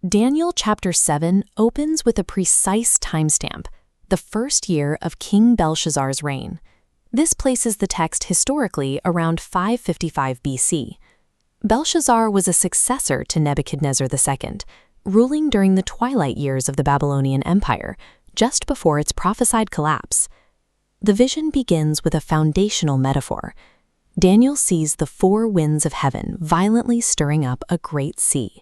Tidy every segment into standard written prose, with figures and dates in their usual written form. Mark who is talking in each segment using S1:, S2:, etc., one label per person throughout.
S1: Daniel chapter 7 opens with a precise timestamp, the first year of King Belshazzar's reign. This places the text historically around 555 BC. Belshazzar was a successor to Nebuchadnezzar II, ruling during the twilight years of the Babylonian Empire, just before its prophesied collapse. The vision begins with a foundational metaphor. Daniel sees the four winds of heaven violently stirring up a great sea.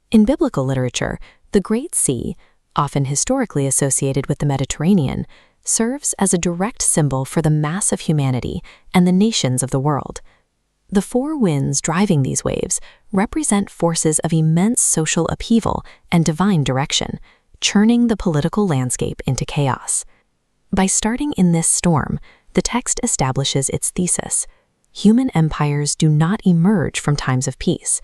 S1: In biblical literature, the Great Sea, often historically associated with the Mediterranean, serves as a direct symbol for the mass of humanity and the nations of the world. The four winds driving these waves represent forces of immense social upheaval and divine direction, churning the political landscape into chaos. By starting in this storm, the text establishes its thesis. Human empires do not emerge from times of peace.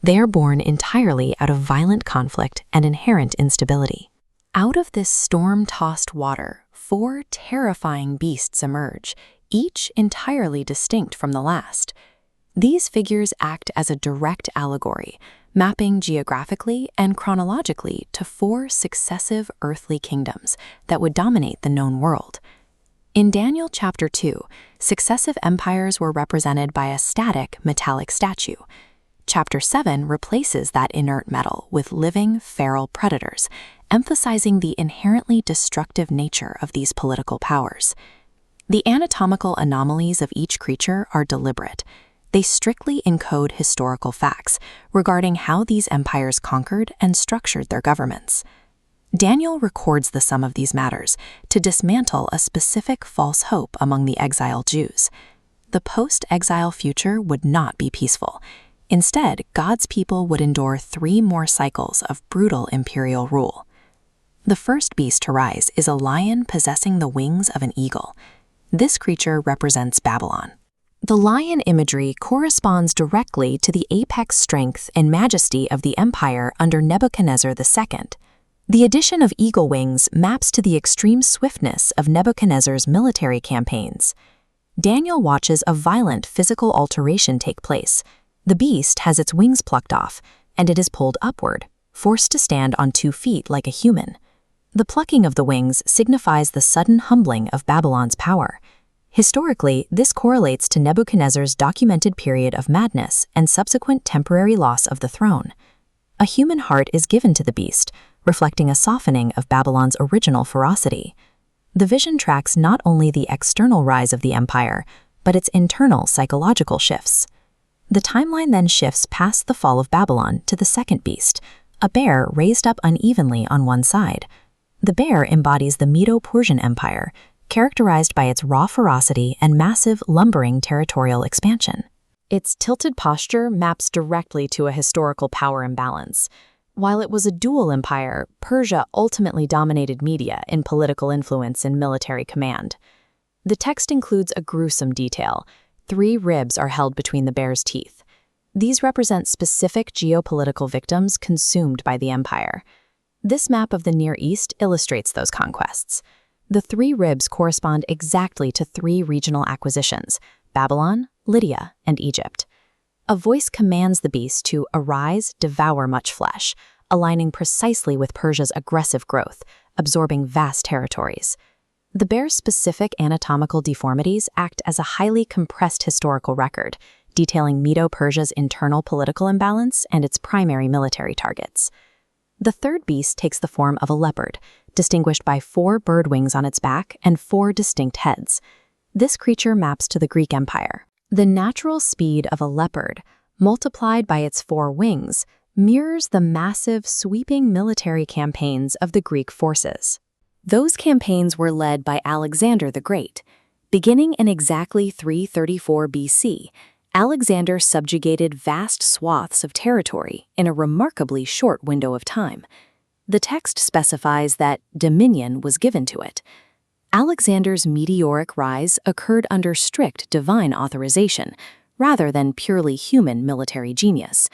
S1: They are born entirely out of violent conflict and inherent instability. Out of this storm-tossed water, four terrifying beasts emerge, each entirely distinct from the last. These figures act as a direct allegory, mapping geographically and chronologically to four successive earthly kingdoms that would dominate the known world. In Daniel chapter 2, successive empires were represented by a static metallic statue. Chapter 7 replaces that inert metal with living, feral predators, emphasizing the inherently destructive nature of these political powers. The anatomical anomalies of each creature are deliberate. They strictly encode historical facts regarding how these empires conquered and structured their governments. Daniel records the sum of these matters to dismantle a specific false hope among the exiled Jews. The post-exile future would not be peaceful. Instead, God's people would endure 3 more cycles of brutal imperial rule. The first beast to rise is a lion possessing the wings of an eagle. This creature represents Babylon. The lion imagery corresponds directly to the apex strength and majesty of the empire under Nebuchadnezzar II. The addition of eagle wings maps to the extreme swiftness of Nebuchadnezzar's military campaigns. Daniel watches a violent physical alteration take place. The beast has its wings plucked off, and it is pulled upward, forced to stand on 2 feet like a human. The plucking of the wings signifies the sudden humbling of Babylon's power. Historically, this correlates to Nebuchadnezzar's documented period of madness and subsequent temporary loss of the throne. A human heart is given to the beast, reflecting a softening of Babylon's original ferocity. The vision tracks not only the external rise of the empire, but its internal psychological shifts. The timeline then shifts past the fall of Babylon to the second beast, a bear raised up unevenly on one side. The bear embodies the Medo-Persian Empire, characterized by its raw ferocity and massive, lumbering territorial expansion. Its tilted posture maps directly to a historical power imbalance. While it was a dual empire, Persia ultimately dominated media in political influence and military command. The text includes a gruesome detail. 3 ribs are held between the bear's teeth. These represent specific geopolitical victims consumed by the empire. This map of the Near East illustrates those conquests. The 3 ribs correspond exactly to 3 regional acquisitions: Babylon, Lydia, and Egypt. A voice commands the beast to arise, devour much flesh, aligning precisely with Persia's aggressive growth, absorbing vast territories. The bear's specific anatomical deformities act as a highly compressed historical record, detailing Medo-Persia's internal political imbalance and its primary military targets. The third beast takes the form of a leopard, distinguished by 4 bird wings on its back and 4 distinct heads. This creature maps to the Greek Empire. The natural speed of a leopard, multiplied by its 4 wings, mirrors the massive, sweeping military campaigns of the Greek forces. Those campaigns were led by Alexander the Great. Beginning in exactly 334 BC, Alexander subjugated vast swaths of territory in a remarkably short window of time. The text specifies that dominion was given to it. Alexander's meteoric rise occurred under strict divine authorization, rather than purely human military genius.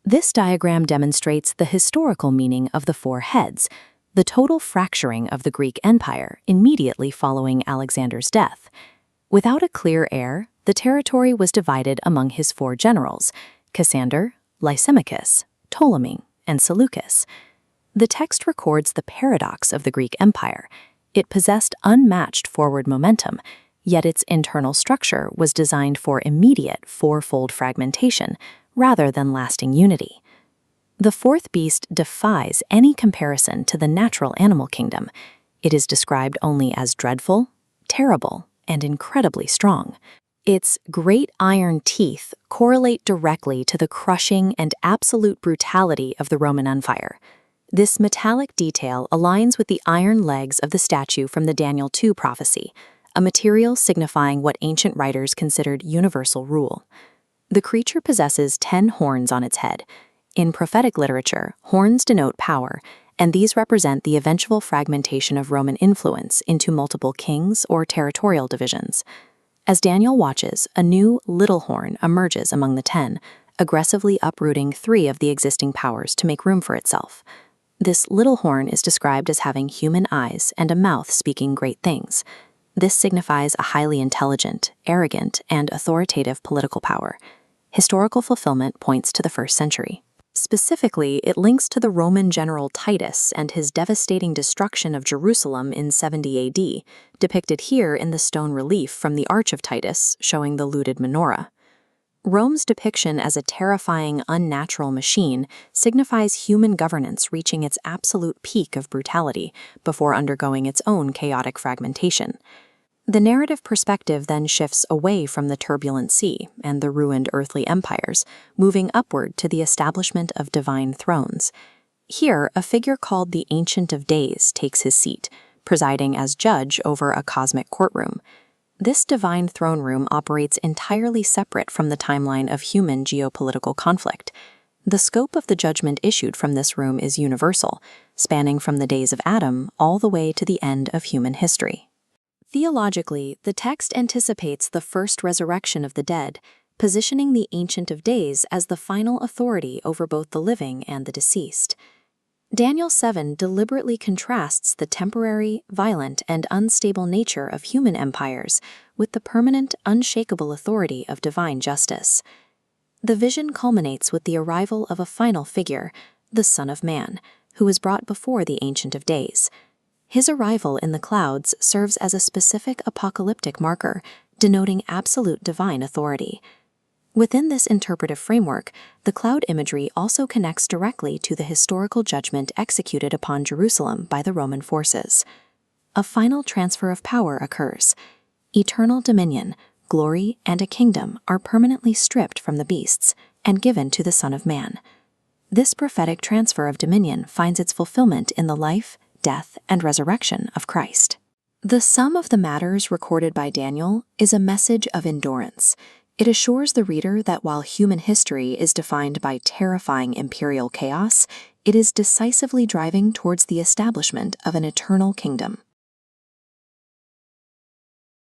S1: This diagram demonstrates the historical meaning of the 4 heads, the total fracturing of the Greek Empire immediately following Alexander's death. Without a clear heir, the territory was divided among his 4 generals, Cassander, Lysimachus, Ptolemy, and Seleucus. The text records the paradox of the Greek Empire. It possessed unmatched forward momentum, yet its internal structure was designed for immediate fourfold fragmentation rather than lasting unity. The fourth beast defies any comparison to the natural animal kingdom. It is described only as dreadful, terrible, and incredibly strong. Its great iron teeth correlate directly to the crushing and absolute brutality of the Roman Empire. This metallic detail aligns with the iron legs of the statue from the Daniel 2 prophecy, a material signifying what ancient writers considered universal rule. The creature possesses 10 horns on its head. In prophetic literature, horns denote power, and these represent the eventual fragmentation of Roman influence into multiple kings or territorial divisions. As Daniel watches, a new little horn emerges among the 10, aggressively uprooting 3 of the existing powers to make room for itself. This little horn is described as having human eyes and a mouth speaking great things. This signifies a highly intelligent, arrogant, and authoritative political power. Historical fulfillment points to the 1st century. Specifically, it links to the Roman general Titus and his devastating destruction of Jerusalem in 70 AD, depicted here in the stone relief from the Arch of Titus showing the looted menorah. Rome's depiction as a terrifying, unnatural machine signifies human governance reaching its absolute peak of brutality before undergoing its own chaotic fragmentation. The narrative perspective then shifts away from the turbulent sea and the ruined earthly empires, moving upward to the establishment of divine thrones. Here, a figure called the Ancient of Days takes his seat, presiding as judge over a cosmic courtroom. This divine throne room operates entirely separate from the timeline of human geopolitical conflict. The scope of the judgment issued from this room is universal, spanning from the days of Adam all the way to the end of human history. Theologically, the text anticipates the first resurrection of the dead, positioning the Ancient of Days as the final authority over both the living and the deceased. Daniel 7 deliberately contrasts the temporary, violent, and unstable nature of human empires with the permanent, unshakable authority of divine justice. The vision culminates with the arrival of a final figure, the Son of Man, who is brought before the Ancient of Days. His arrival in the clouds serves as a specific apocalyptic marker, denoting absolute divine authority. Within this interpretive framework, the cloud imagery also connects directly to the historical judgment executed upon Jerusalem by the Roman forces. A final transfer of power occurs. Eternal dominion, glory, and a kingdom are permanently stripped from the beasts and given to the Son of Man. This prophetic transfer of dominion finds its fulfillment in the life, death, and resurrection of Christ. The sum of the matters recorded by Daniel is a message of endurance. It assures the reader that while human history is defined by terrifying imperial chaos, it is decisively driving towards the establishment of an eternal kingdom.